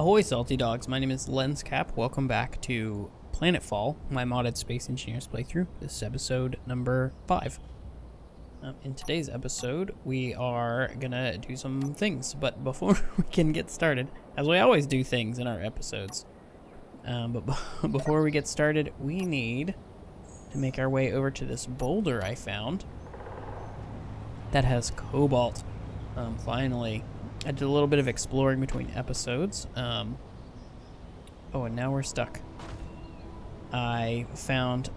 Ahoy salty dogs, my name is Lenscap. Welcome back to Planetfall, my modded Space Engineers playthrough. This is episode number 5. In today's episode, we are gonna do some things, but before we can get started, as we always do things in our episodes, but before we get started, we need to make our way over to this boulder I found that has cobalt. Finally. I did a little bit of exploring between episodes. Oh, and now we're stuck. I found...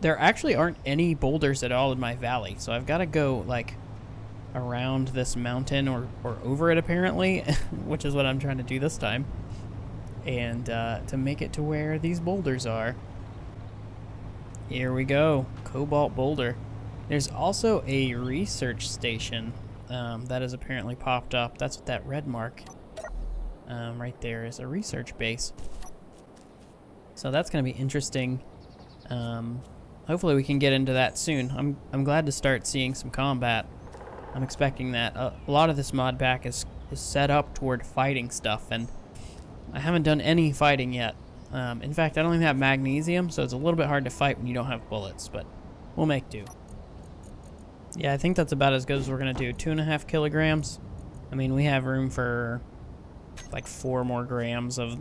there actually aren't any boulders at all in my valley, so I've got to go, like, around this mountain or over it, apparently, which is what I'm trying to do this time, and to make it to where these boulders are. Here we go. Cobalt boulder. There's also a research station that has apparently popped up. That's what that red mark right there is, a research base. So that's going to be interesting. Hopefully we can get into that soon. I'm glad to start seeing some combat. I'm expecting that. A lot of this mod pack is set up toward fighting stuff, and I haven't done any fighting yet. In fact, I don't even have magnesium, so it's a little bit hard to fight when you don't have bullets, but we'll make do. Yeah, I think that's about as good as we're going to do. 2.5 kilograms. I mean, we have room for like 4 more grams of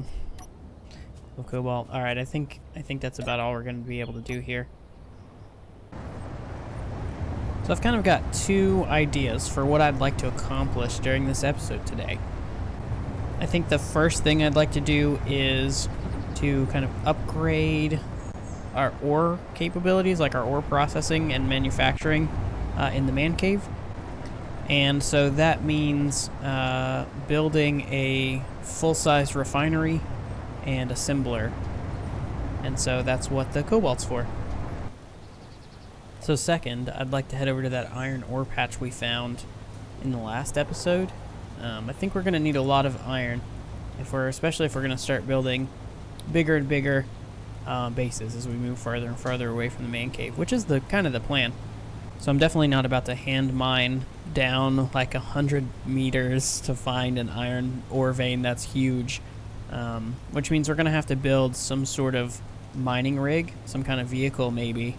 cobalt. All right, I think that's about all we're going to be able to do here. So I've kind of got 2 ideas for what I'd like to accomplish during this episode today. I think the first thing I'd like to do is to kind of upgrade our ore capabilities, like our ore processing and manufacturing in the man cave. And so that means building a full-size refinery and assembler. And so that's what the cobalt's for. So second, I'd like to head over to that iron ore patch we found in the last episode. I think we're going to need a lot of iron, especially if we're going to start building bigger and bigger bases as we move farther and farther away from the man cave, which is kind of the plan. So I'm definitely not about to hand mine down like 100 meters to find an iron ore vein that's huge, which means we're going to have to build some sort of mining rig, some kind of vehicle maybe.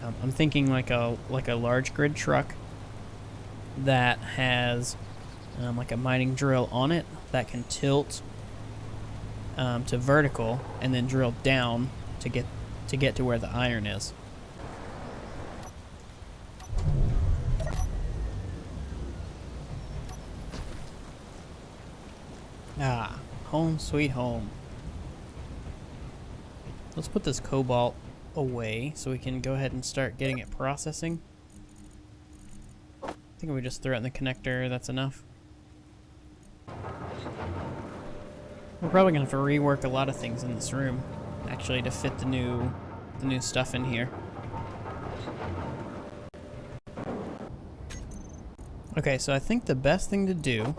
I'm thinking like a large grid truck that has like a mining drill on it that can tilt to vertical and then drill down to get to where the iron is. Ah, home sweet home. Let's put this cobalt away so we can go ahead and start getting it processing. I think if we just throw it in the connector, that's enough. We're probably gonna have to rework a lot of things in this room, actually, to fit the new stuff in here. Okay, so I think the best thing to do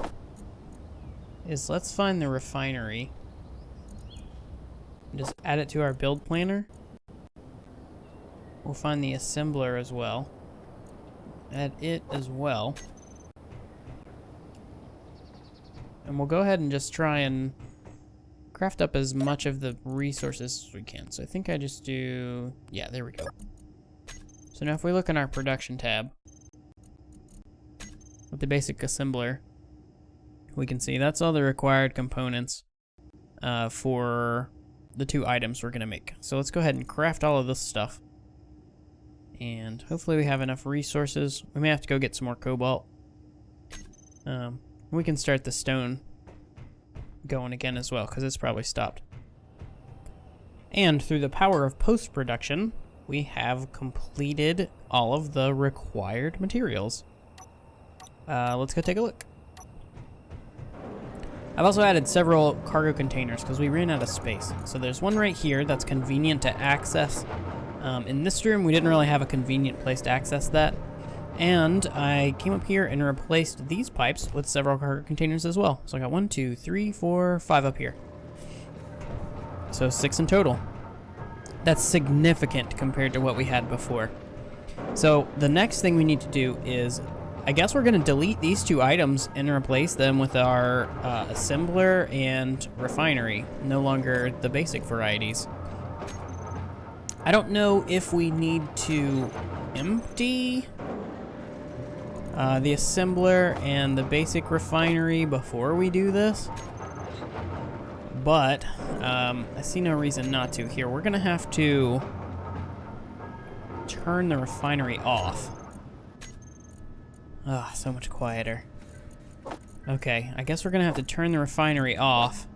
is let's find the refinery and just add it to our build planner. We'll find the assembler as well. Add it as well. And we'll go ahead and just try and craft up as much of the resources as we can. So I think I just do... yeah, there we go. So now if we look in our production tab with the basic assembler, we can see that's all the required components for the 2 items we're going to make. So let's go ahead and craft all of this stuff. And hopefully we have enough resources. We may have to go get some more cobalt. We can start the stone going again as well, because it's probably stopped. And through the power of post-production, we have completed all of the required materials. Let's go take a look. I've also added several cargo containers because we ran out of space. So there's one right here that's convenient to access. In this room, we didn't really have a convenient place to access that. And I came up here and replaced these pipes with several cargo containers as well. So I got 1, 2, 3, 4, 5 up here. So 6 in total. That's significant compared to what we had before. So the next thing we need to do is I guess we're going to delete these two items and replace them with our assembler and refinery. No longer the basic varieties. I don't know if we need to empty the assembler and the basic refinery before we do this. But I see no reason not to here. We're going to have to turn the refinery off. Ah, so much quieter. Okay, I guess we're gonna have to turn the refinery off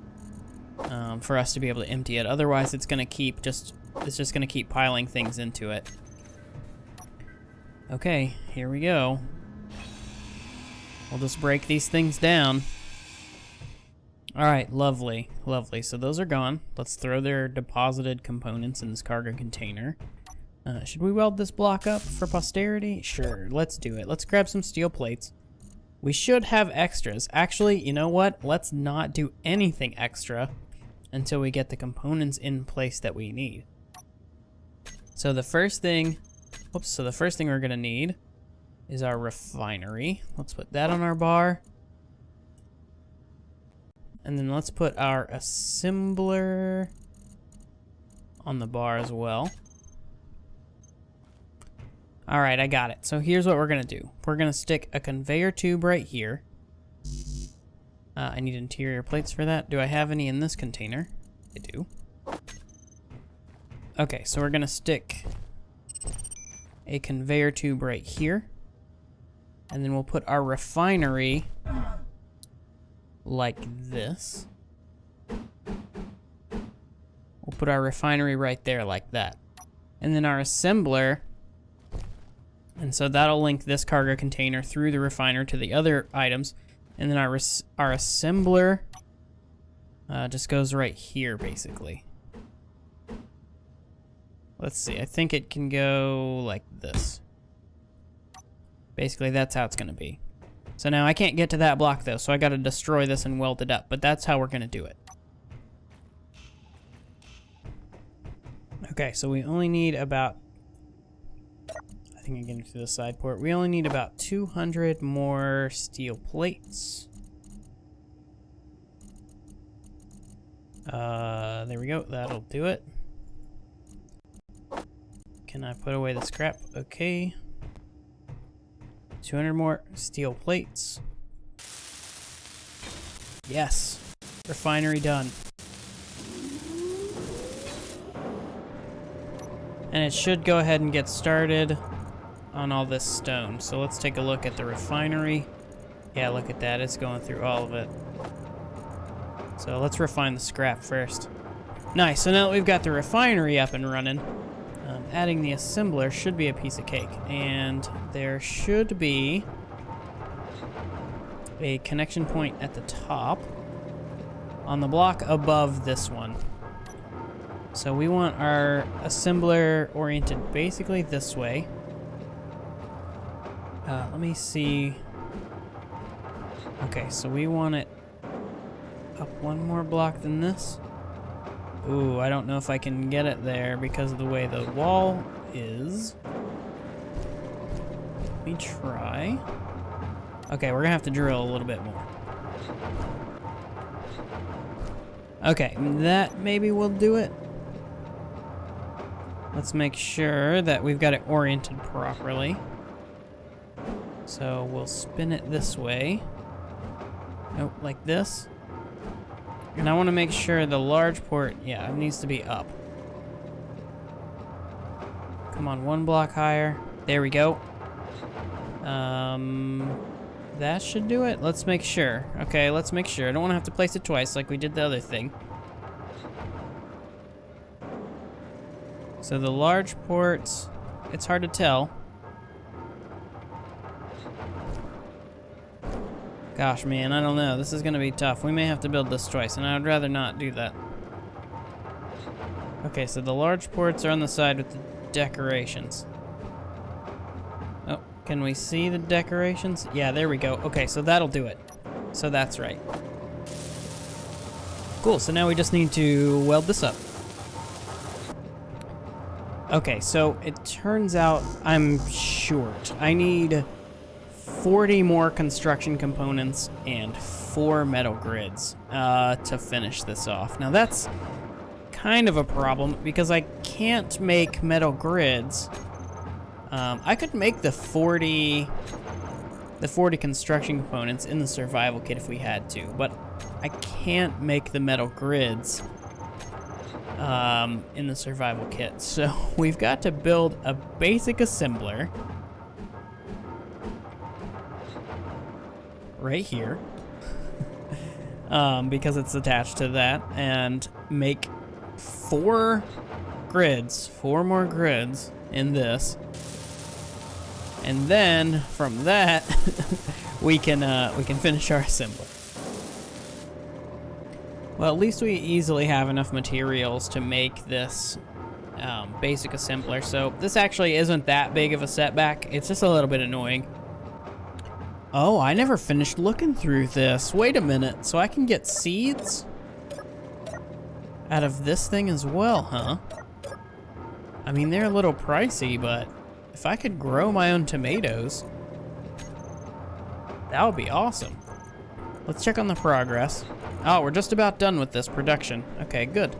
for us to be able to empty it. Otherwise, it's just gonna keep piling things into it. Okay, here we go. We'll just break these things down. All right, lovely, lovely. So those are gone. Let's throw their deposited components in this cargo container. Should we weld this block up for posterity? Sure, let's do it. Let's grab some steel plates. We should have extras. Actually, you know what? Let's not do anything extra until we get the components in place that we need. So the first thing, we're gonna need is our refinery. Let's put that on our bar. And then let's put our assembler on the bar as well. All right, I got it. So here's what we're gonna do. We're gonna stick a conveyor tube right here. I need interior plates for that. Do I have any in this container? I do. Okay, so we're gonna stick a conveyor tube right here. And then we'll put our refinery like this. We'll put our refinery right there like that. And then our assembler, and so that'll link this cargo container through the refiner to the other items. And then our assembler just goes right here, basically. Let's see, I think it can go like this. Basically, that's how it's gonna be. So now I can't get to that block though, so I gotta destroy this and weld it up, but that's how we're gonna do it. Okay, so we only need about, I think I'm getting to the side port. We only need about 200 more steel plates. There we go, that'll do it. Can I put away the scrap? Okay. 200 more steel plates. Yes, refinery done. And it should go ahead and get started on all this stone. So let's take a look at the refinery. Yeah, look at that, it's going through all of it. So let's refine the scrap first. Nice, so now that we've got the refinery up and running, adding the assembler should be a piece of cake. And there should be a connection point at the top on the block above this one. So we want our assembler oriented basically this way. Let me see. Okay, so we want it up one more block than this. Ooh, I don't know if I can get it there because of the way the wall is. Let me try. Okay, we're gonna have to drill a little bit more. Okay, that maybe will do it. Let's make sure that we've got it oriented properly. So we'll spin it this way. Nope, like this. And I want to make sure the large port, yeah, it needs to be up. Come on, one block higher. There we go. That should do it. Let's make sure. Okay, let's make sure. I don't want to have to place it twice like we did the other thing. So the large ports, it's hard to tell. Gosh, man, I don't know. This is gonna be tough. We may have to build this twice, and I'd rather not do that. Okay, so the large ports are on the side with the decorations. Oh, can we see the decorations? Yeah, there we go. Okay, so that'll do it. So that's right. Cool, so now we just need to weld this up. Okay, so it turns out I'm short. I need 40 more construction components and 4 metal grids to finish this off. Now that's kind of a problem because I can't make metal grids. I could make the 40 construction components in the survival kit if we had to, but I can't make the metal grids in the survival kit. So we've got to build a basic assembler right here because it's attached to that, and make 4 more grids in this, and then from that we can finish our assembly. Well, at least we easily have enough materials to make this basic assembler, so this actually isn't that big of a setback. It's just a little bit annoying. Oh, I never finished looking through this. Wait a minute, so I can get seeds out of this thing as well, huh? I mean, they're a little pricey, but if I could grow my own tomatoes, that would be awesome. Let's check on the progress. Oh, we're just about done with this production. Okay, good.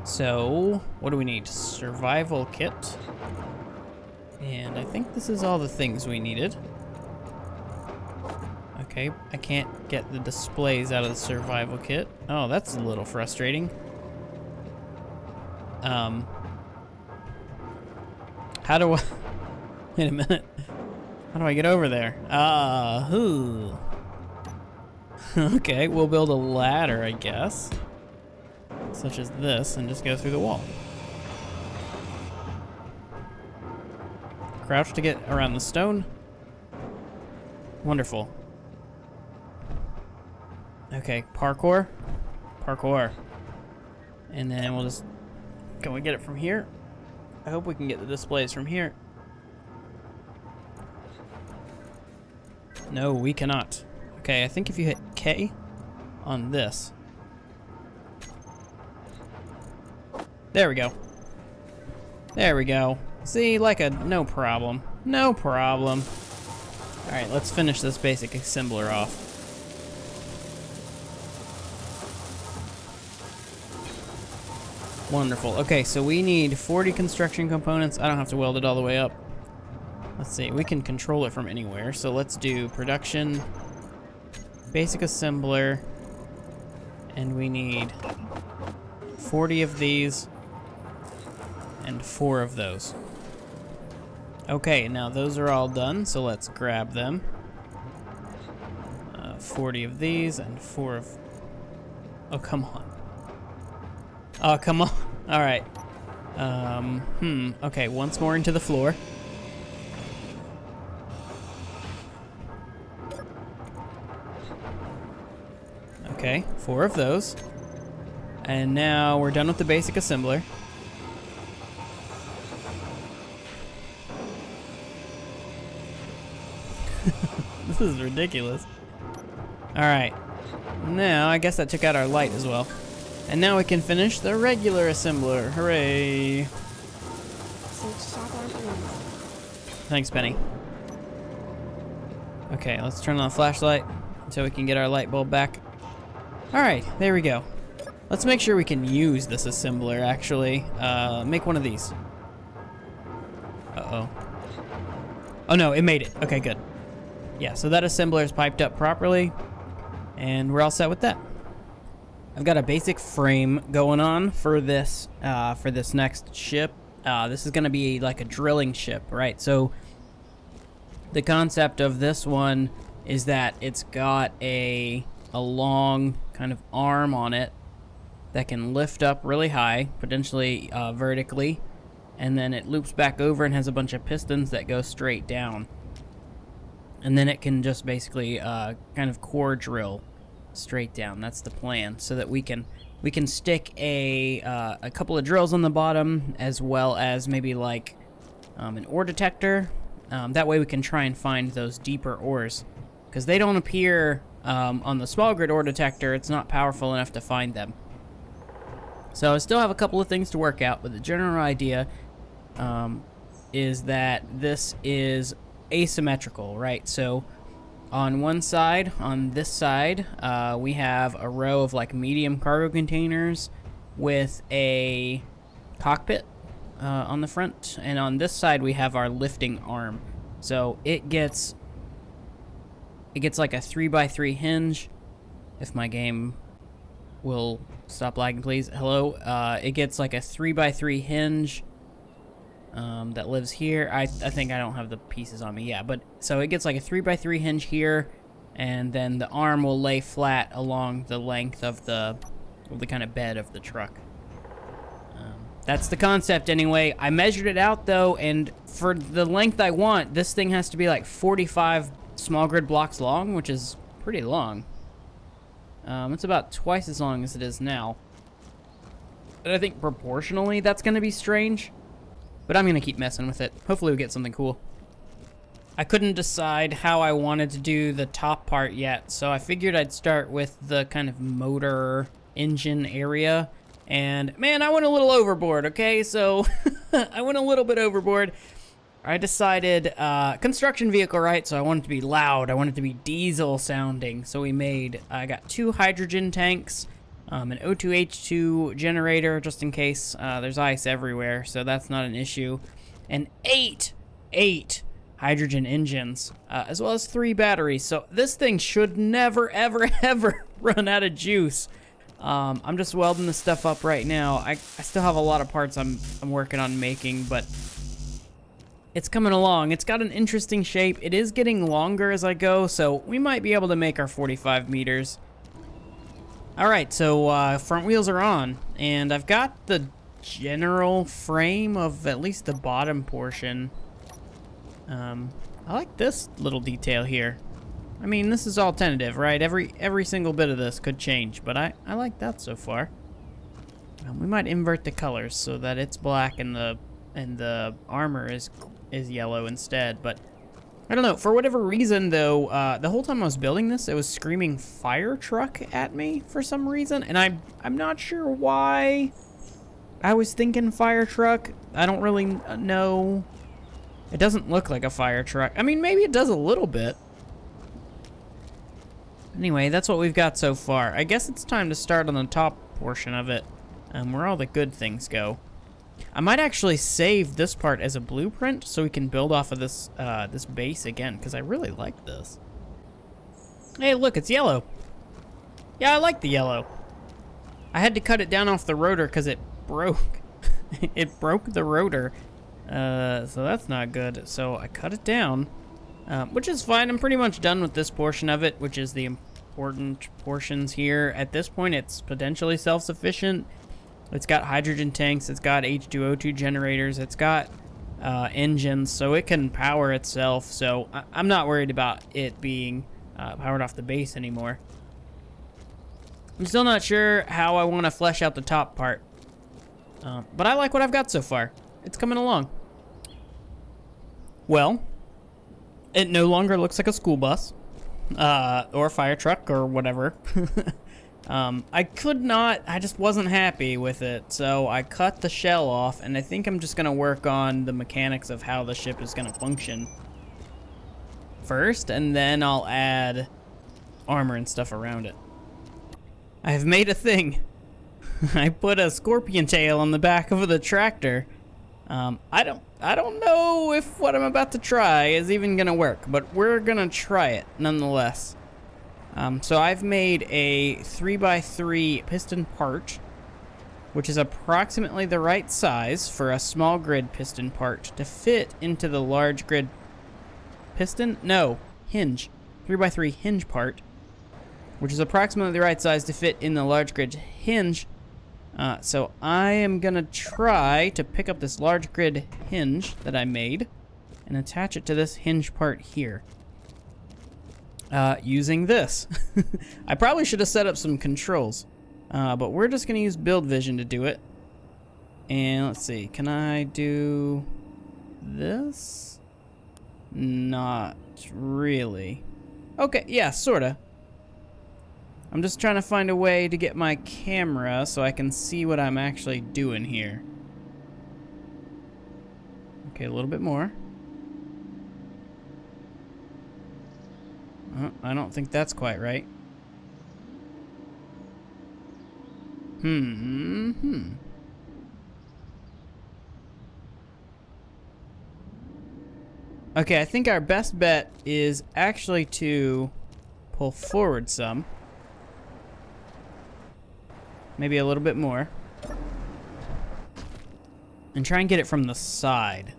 So, what do we need? Survival kit. And I think this is all the things we needed. Okay, I can't get the displays out of the survival kit. Oh, that's a little frustrating. How do I... Wait a minute. How do I get over there? Okay, we'll build a ladder, I guess. Such as this, and just go through the wall. Crouch to get around the stone. Wonderful. Okay, parkour. Parkour. And then we'll just... Can we get it from here? I hope we can get the displays from here. No, we cannot. Okay, I think if you hit K on this. There we go. There we go. See, like a no problem. No problem. Alright, let's finish this basic assembler off. Wonderful. Okay, so we need 40 construction components. I don't have to weld it all the way up. Let's see, we can control it from anywhere. So let's do production, basic assembler, and we need 40 of these and 4 of those. Okay, now those are all done, so let's grab them. 40 of these and 4 of... Oh, come on. Oh, come on. All right. Okay, once more into the floor. Okay, 4 of those. And now we're done with the basic assembler. This is ridiculous. All right. Now, I guess that took out our light as well. And now we can finish the regular assembler. Hooray. Thanks, Penny. Okay, let's turn on the flashlight so we can get our light bulb back. Alright, there we go. Let's make sure we can use this assembler, actually. Make one of these. Uh-oh. Oh no, it made it. Okay, good. Yeah, so that assembler is piped up properly, and we're all set with that. I've got a basic frame going on for this next ship. This is going to be like a drilling ship, right? So the concept of this one is that it's got a long kind of arm on it that can lift up really high, potentially vertically, and then it loops back over and has a bunch of pistons that go straight down. And then it can just basically kind of core drill straight down. That's the plan, so that we can stick a couple of drills on the bottom, as well as maybe like an ore detector. That way we can try and find those deeper ores, because they don't appear on the small grid ore detector. It's not powerful enough to find them. So I still have a couple of things to work out, but the general idea is that this is asymmetrical, right? So on one side, on this side, we have a row of like medium cargo containers with a cockpit on the front, and on this side we have our lifting arm. So it gets like a 3x3 hinge. If my game will stop lagging, please. Hello. It gets like a 3x3 hinge that lives here. I think I don't have the pieces on me. Yeah, but so it gets like a 3x3 hinge here, and then the arm will lay flat along the length of the kind of bed of the truck. That's the concept anyway. I measured it out though, and for the length I want, this thing has to be like 45 small grid blocks long, which is pretty long. It's about twice as long as it is now. And I think proportionally that's going to be strange. But I'm going to keep messing with it. Hopefully we get something cool. I couldn't decide how I wanted to do the top part yet, so I figured I'd start with the kind of motor engine area. And man, I went a little overboard, okay? So I went a little bit overboard. I decided construction vehicle, right? So I want it to be loud. I want it to be diesel sounding. So I got 2 hydrogen tanks, an O2H2 generator just in case there's ice everywhere, so that's not an issue, and 8 hydrogen engines, as well as 3 batteries. So this thing should never, ever, ever run out of juice. I'm just welding this stuff up right now. I still have a lot of parts I'm working on making, but it's coming along. It's got an interesting shape. It is getting longer as I go, so we might be able to make our 45 meters. All right, so front wheels are on, and I've got the general frame of at least the bottom portion. I like this little detail here. I mean, this is all tentative, right? Every single bit of this could change, but I like that so far. We might invert the colors so that it's black and the armor is yellow instead, but I don't know. For whatever reason, though, the whole time I was building this, it was screaming fire truck at me for some reason, and I'm not sure why I was thinking fire truck. I don't really know. It doesn't look like a fire truck. I mean, maybe it does a little bit. Anyway, that's what we've got so far. I guess it's time to start on the top portion of it, where all the good things go. I might actually save this part as a blueprint so we can build off of this this base again, because I really like this. Hey, look, it's yellow. Yeah, I like the yellow. I had to cut it down off the rotor because it broke. It broke the rotor, so that's not good. So I cut it down, which is fine. I'm pretty much done with this portion of it, which is the important portions here. At this point, it's potentially self-sufficient. It's got hydrogen tanks, it's got H2O2 generators, it's got engines, so it can power itself. So I'm not worried about it being powered off the base anymore. I'm still not sure how I want to flesh out the top part, but I like what I've got so far. It's coming along. Well, it no longer looks like a school bus or a fire truck or whatever. I just wasn't happy with it, so I cut the shell off, and I think I'm just going to work on the mechanics of how the ship is going to function first, and then I'll add armor and stuff around it. I have made a thing. I put a scorpion tail on the back of the tractor. I don't know if what I'm about to try is even going to work, but we're going to try it nonetheless. So I've made a 3x3 piston part, which is approximately the right size for a small grid piston part to fit into the large grid piston? No, hinge. 3x3 hinge part, which is approximately the right size to fit in the large grid hinge. So I am going to try to pick up this large grid hinge that I made and attach it to this hinge part here. Using this. I probably should have set up some controls, but we're just going to use build vision to do it. And let's see, can I do this? Not really. Okay, yeah, sorta. I'm just trying to find a way to get my camera so I can see what I'm actually doing here. Okay, a little bit more. I don't think that's quite right. Okay, I think our best bet is actually to pull forward some. Maybe a little bit more. And try and get it from the side.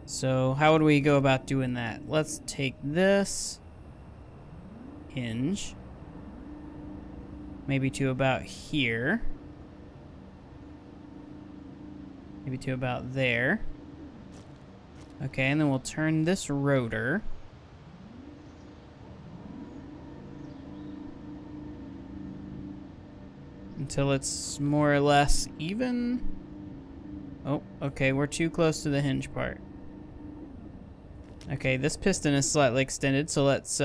So how would we go about doing that? Let's take this hinge, maybe to about here, maybe to about there. Okay, and then we'll turn this rotor. Until it's more or less even. Oh, okay, we're too close to the hinge part. Okay, this piston is slightly extended, so let's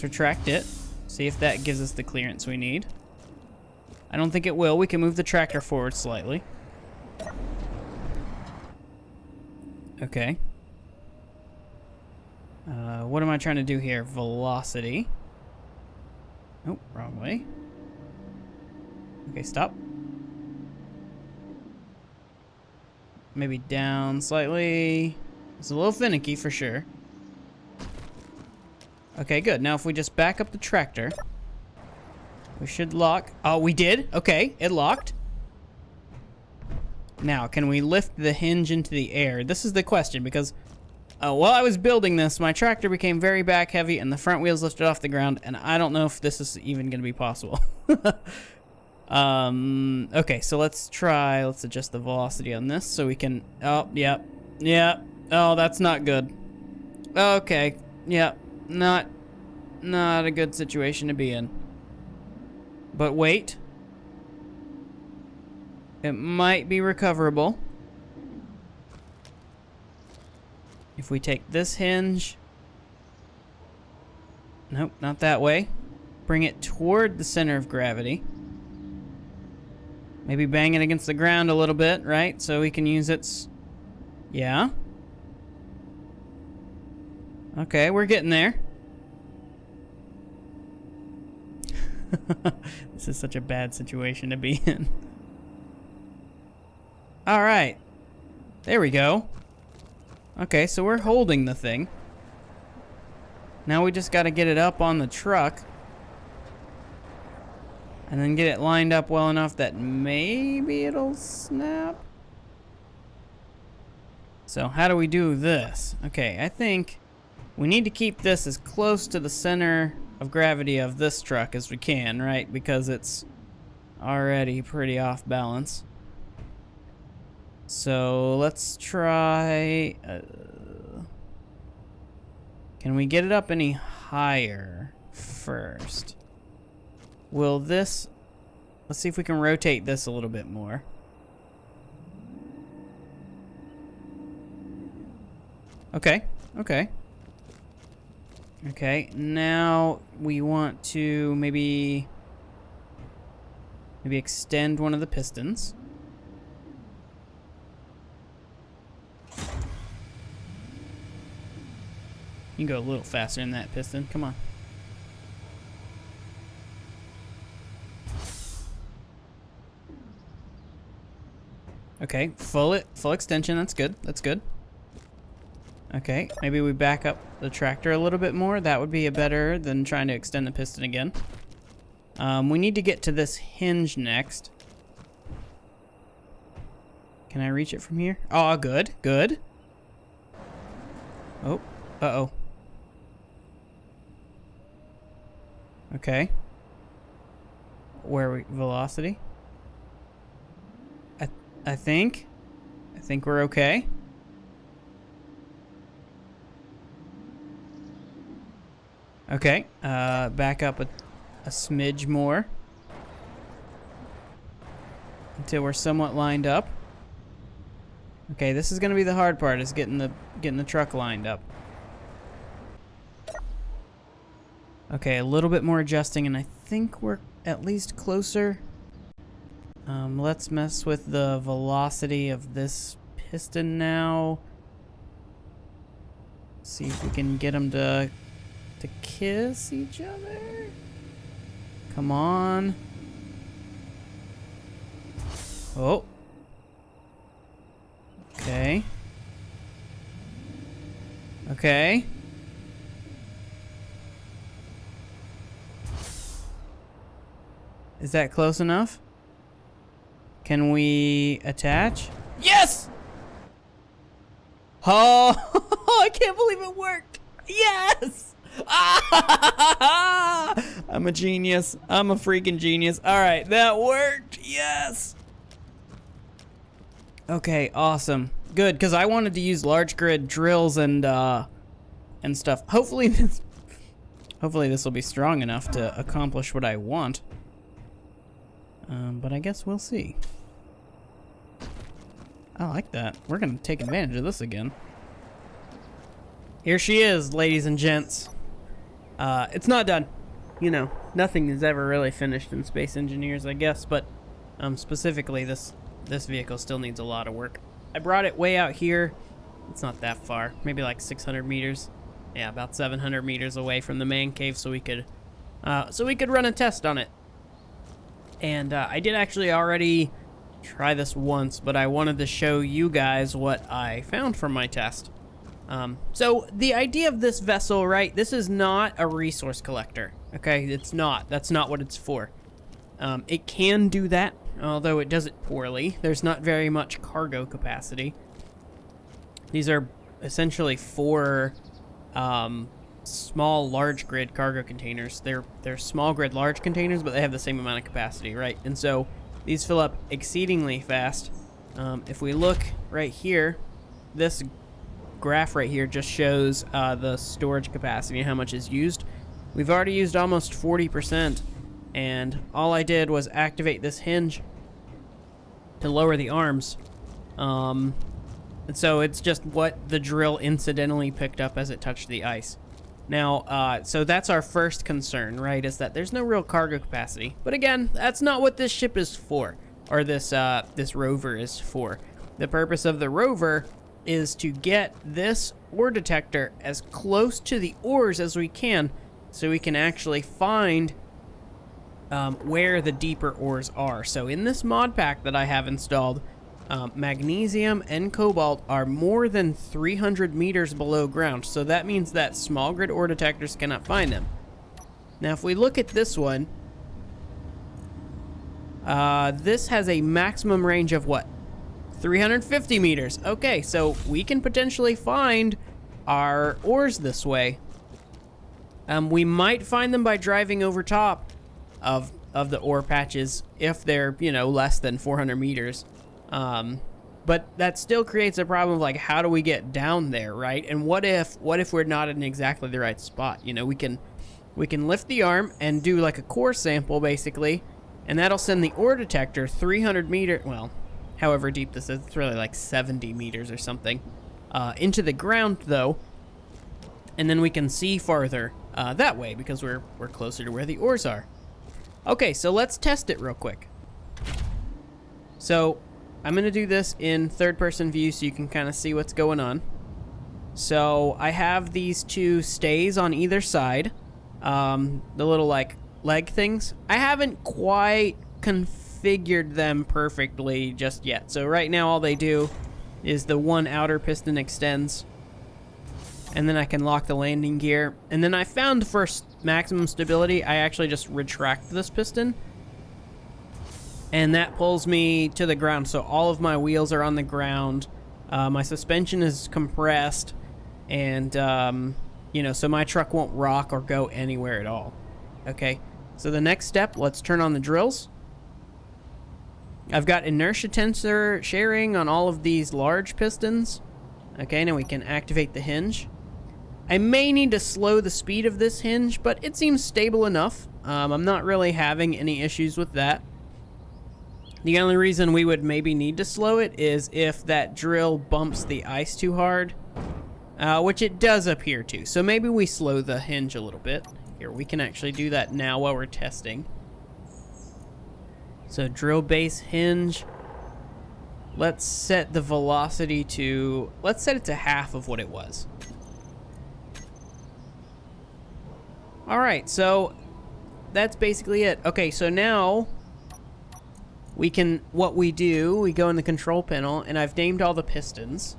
retract it. See if that gives us the clearance we need. I don't think it will. We can move the tractor forward slightly. Okay. What am I trying to do here? Velocity. Oh, wrong way. Okay, stop. Maybe down slightly. It's a little finicky for sure. Okay, good. Now if we just back up the tractor, we should lock. Oh, we did? Okay, it locked. Now, can we lift the hinge into the air? This is the question, because while I was building this, my tractor became very back heavy and the front wheels lifted off the ground, and I don't know if this is even going to be possible. Okay, so let's adjust the velocity on this so we can, oh, yep, oh, that's not good. Okay, yep, not a good situation to be in. But wait, it might be recoverable. If we take this hinge, nope, not that way, bring it toward the center of gravity. Maybe bang it against the ground a little bit, right? So we can use its... Yeah. Okay, we're getting there. This is such a bad situation to be in. Alright. There we go. Okay, so we're holding the thing. Now we just gotta get it up on the truck. And then get it lined up well enough that maybe it'll snap. So how do we do this? Okay, I think we need to keep this as close to the center of gravity of this truck as we can, right? Because it's already pretty off balance. So let's try... can we get it up any higher first? Will this... Let's see if we can rotate this a little bit more. Okay, okay. Okay, now we want to maybe extend one of the pistons. You can go a little faster than that piston. Come on. Okay, full extension. That's good. That's good. Okay, maybe we back up the tractor a little bit more. That would be better than trying to extend the piston again. We need to get to this hinge next. Can I reach it from here? Oh, good, good. Oh, uh-oh. Okay. Where are we? Velocity? I think we're okay. Okay, back up a smidge more until we're somewhat lined up. Okay, this is gonna be the hard part, is getting the truck lined up. Okay, a little bit more adjusting, and I think we're at least closer. Let's mess with the velocity of this piston now. See if we can get them to kiss each other. Come on. Oh. Okay. Okay. Is that close enough? Can we attach? Yes! Oh, I can't believe it worked. Yes! Ah! I'm a genius. I'm a freaking genius. All right, that worked. Yes. Okay, awesome. Good, because I wanted to use large grid drills and stuff. Hopefully this will be strong enough to accomplish what I want. But I guess we'll see. I like that. We're gonna take advantage of this again. Here she is, ladies and gents. It's not done. You know, nothing is ever really finished in Space Engineers, I guess, but specifically this vehicle still needs a lot of work. I brought it way out here. It's not that far, maybe like 600 meters. Yeah, about 700 meters away from the man cave, so we could run a test on it. And I did actually already try this once, but I wanted to show you guys what I found from my test. So the idea of this vessel, right? This is not a resource collector. Okay, it's not. That's not what it's for. It can do that, although it does it poorly. There's not very much cargo capacity. These are essentially 4 small large grid cargo containers. They're small grid large containers, but they have the same amount of capacity, right? And so these fill up exceedingly fast. If we look right here, this graph right here just shows the storage capacity and how much is used. We've already used almost 40%, and all I did was activate this hinge to lower the arms. And so it's just what the drill incidentally picked up as it touched the ice. Now, so that's our first concern, right, is that there's no real cargo capacity. But again, that's not what this ship is for, or this rover is for. The purpose of the rover is to get this ore detector as close to the ores as we can, so we can actually find where the deeper ores are. So in this mod pack that I have installed, magnesium and cobalt are more than 300 meters below ground, so that means that small grid ore detectors cannot find them. Now if we look at this one, this has a maximum range of what? 350 meters. Okay, so we can potentially find our ores this way. We might find them by driving over top of the ore patches if they're, you know, less than 400 meters. But that still creates a problem of like, how do we get down there, right? And what if we're not in exactly the right spot? You know, we can lift the arm and do like a core sample basically, and that'll send the ore detector 300 meter, well, however deep this is, it's really like 70 meters or something, into the ground though, and then we can see farther that way because we're closer to where the ores are. Okay, so let's test it real quick. So I'm gonna do this in third-person view so you can kind of see what's going on. So I have these 2 stays on either side, the little like leg things. I haven't quite configured them perfectly just yet. So right now all they do is the one outer piston extends, and then I can lock the landing gear. And then I found for maximum stability, I actually just retract this piston, and that pulls me to the ground. So all of my wheels are on the ground. My suspension is compressed, and you know, so my truck won't rock or go anywhere at all. Okay, so the next step, let's turn on the drills. I've got inertia tensor sharing on all of these large pistons. Okay, now we can activate the hinge. I may need to slow the speed of this hinge, but it seems stable enough. I'm not really having any issues with that. The only reason we would maybe need to slow it is if that drill bumps the ice too hard, which it does appear to. So maybe we slow the hinge a little bit. Here, we can actually do that now while we're testing. So drill base hinge. Let's set the velocity to, let's set it to half of what it was. All right, so that's basically it. Okay, so now we can, what we do, we go in the control panel, and I've named all the pistons.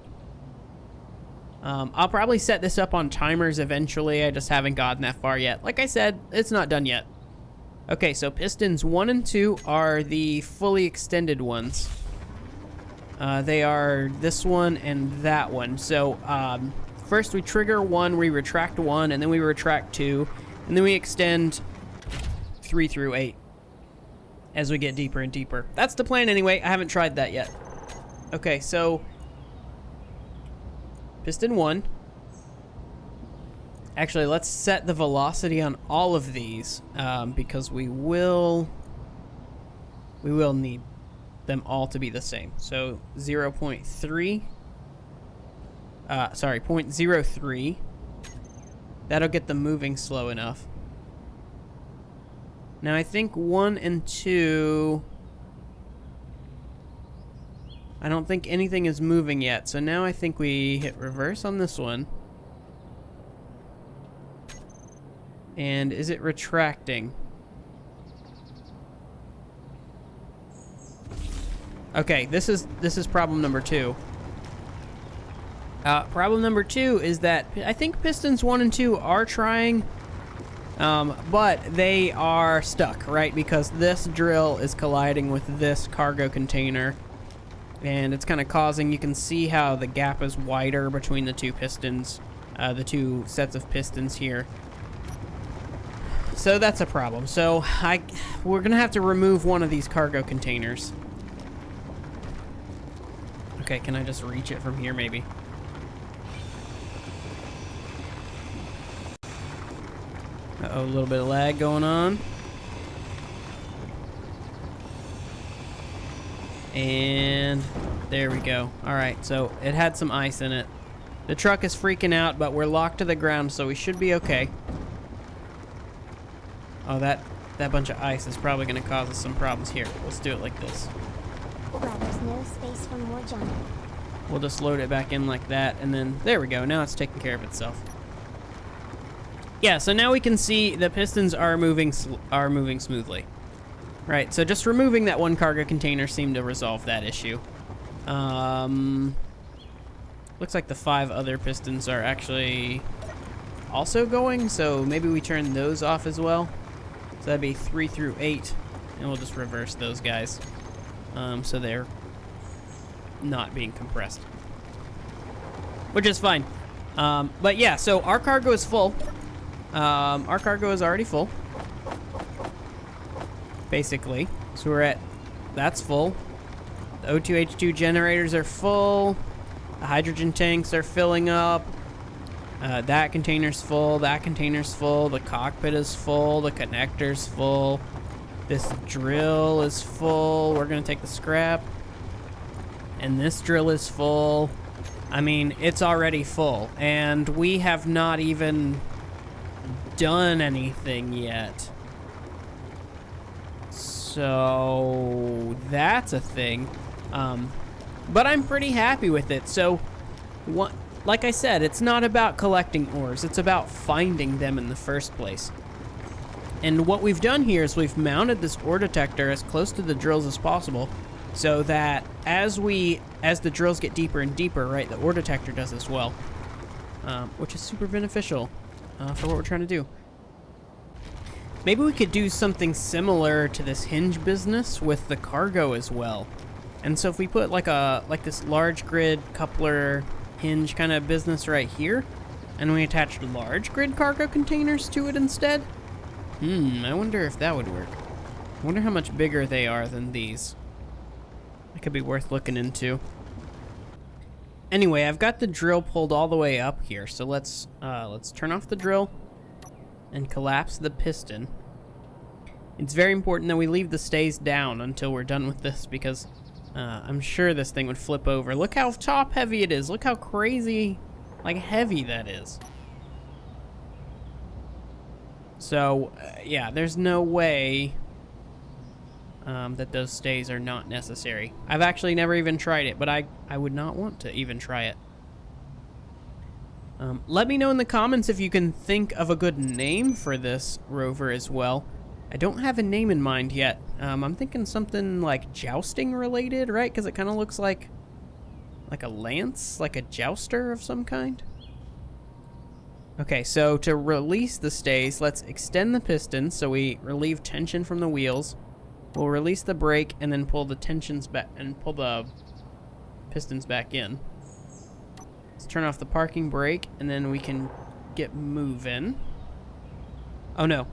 I'll probably set this up on timers eventually. I just haven't gotten that far yet. Like I said, it's not done yet. Okay, so pistons 1 and 2 are the fully extended ones. They are this one and that one. So first we trigger 1, we retract 1, and then we retract 2, and then we extend 3 through 8 as we get deeper and deeper. That's the plan anyway. I haven't tried that yet. Okay, so piston 1. Actually, let's set the velocity on all of these because we will need them all to be the same. So 0.3, sorry, 0.03. That'll get them moving slow enough. Now I think 1 and 2, I don't think anything is moving yet. So now I think we hit reverse on this one. And is it retracting? Okay, this is problem number 2. Problem number 2 is that I think pistons 1 and 2 are trying, but they are stuck, right? Because this drill is colliding with this cargo container, and it's kind of causing, you can see how the gap is wider between the two pistons, the two sets of pistons here. So that's a problem. So we're gonna have to remove one of these cargo containers. Okay, can I just reach it from here maybe? Uh-oh, a little bit of lag going on. And there we go. All right, so it had some ice in it. The truck is freaking out, but we're locked to the ground, so we should be okay. Oh, that bunch of ice is probably going to cause us some problems here. Let's do it like this. Well, there's no space for more junk. We'll just load it back in like that, and then there we go. Now it's taking care of itself. Yeah, so now we can see the pistons are moving smoothly. Right, so just removing that one cargo container seemed to resolve that issue. Looks like the 5 other pistons are actually also going, so maybe we turn those off as well. So that'd be 3 through 8, and we'll just reverse those guys, so they're not being compressed, which is fine. But yeah, so our cargo is full. Our cargo is already full, basically. So we're at, that's full. The O2H2 generators are full. The hydrogen tanks are filling up. That container's full, that container's full, the cockpit is full, the connector's full, this drill is full, we're gonna take the scrap, and this drill is full. I mean, it's already full, and we have not even done anything yet. So, that's a thing. But I'm pretty happy with it. So, like I said, it's not about collecting ores, it's about finding them in the first place. And what we've done here is we've mounted this ore detector as close to the drills as possible, so that as the drills get deeper and deeper, right, the ore detector does as well, which is super beneficial for what we're trying to do. Maybe we could do something similar to this hinge business with the cargo as well. And so if we put like this large grid coupler hinge kind of business right here, and we attached large grid cargo containers to it instead. I wonder if that would work. I wonder how much bigger they are than these. That could be worth looking into. Anyway, I've got the drill pulled all the way up here, so let's turn off the drill and collapse the piston. It's very important that we leave the stays down until we're done with this, because I'm sure this thing would flip over. Look how top heavy it is. Look how crazy, like, heavy that is. So, yeah, there's no way that those stays are not necessary. I've actually never even tried it, but I would not want to even try it. Let me know in the comments if you can think of a good name for this rover as well. I don't have a name in mind yet. I'm thinking something like jousting related, right? Because it kind of looks like a lance, like a jouster of some kind. Okay, so to release the stays, let's extend the pistons so we relieve tension from the wheels. We'll release the brake and then pull the tensions back and pull the pistons back in. Let's turn off the parking brake and then we can get moving. Oh no.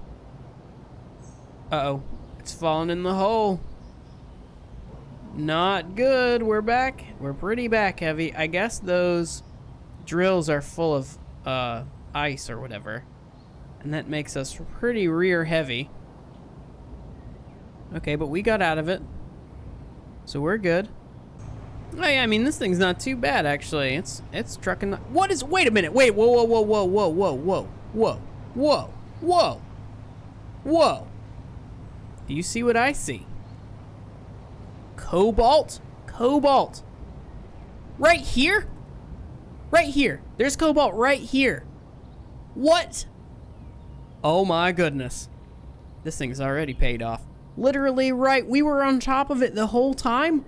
Uh-oh. It's falling in the hole. Not good. We're back. We're pretty back heavy. I guess those drills are full of ice or whatever. And that makes us pretty rear heavy. Okay, but we got out of it. So we're good. Oh yeah, I mean, this thing's not too bad, actually. It's trucking. What is... Wait a minute. Wait. Whoa, whoa, whoa, whoa, whoa, whoa, whoa, whoa, whoa, whoa, whoa. Do you see what I see? Cobalt? Cobalt. Right here? Right here. There's cobalt right here. What? Oh my goodness. This thing's already paid off. Literally right. We were on top of it the whole time?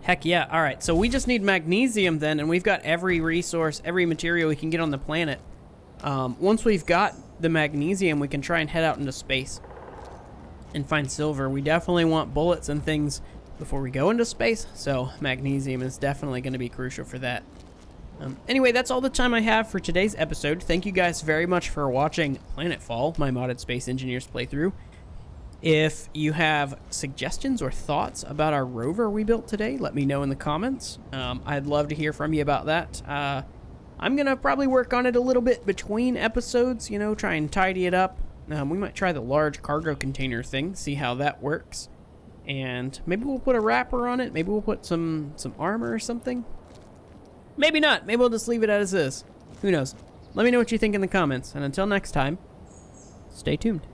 Heck yeah. All right, so we just need magnesium then, and we've got every resource, every material we can get on the planet. Once we've got the magnesium, we can try and head out into space and find silver. We definitely want bullets and things before we go into space, so magnesium is definitely going to be crucial for that. Anyway, that's all the time I have for today's episode. Thank you guys very much for watching Planetfall, my modded Space Engineers playthrough. If you have suggestions or thoughts about our rover we built today, let me know in the comments. I'd love to hear from you about that. I'm going to probably work on it a little bit between episodes, you know, try and tidy it up. We might try the large cargo container thing, see how that works. And maybe we'll put a wrapper on it. Maybe we'll put some armor or something. Maybe not. Maybe we'll just leave it as is. Who knows? Let me know what you think in the comments. And until next time, stay tuned.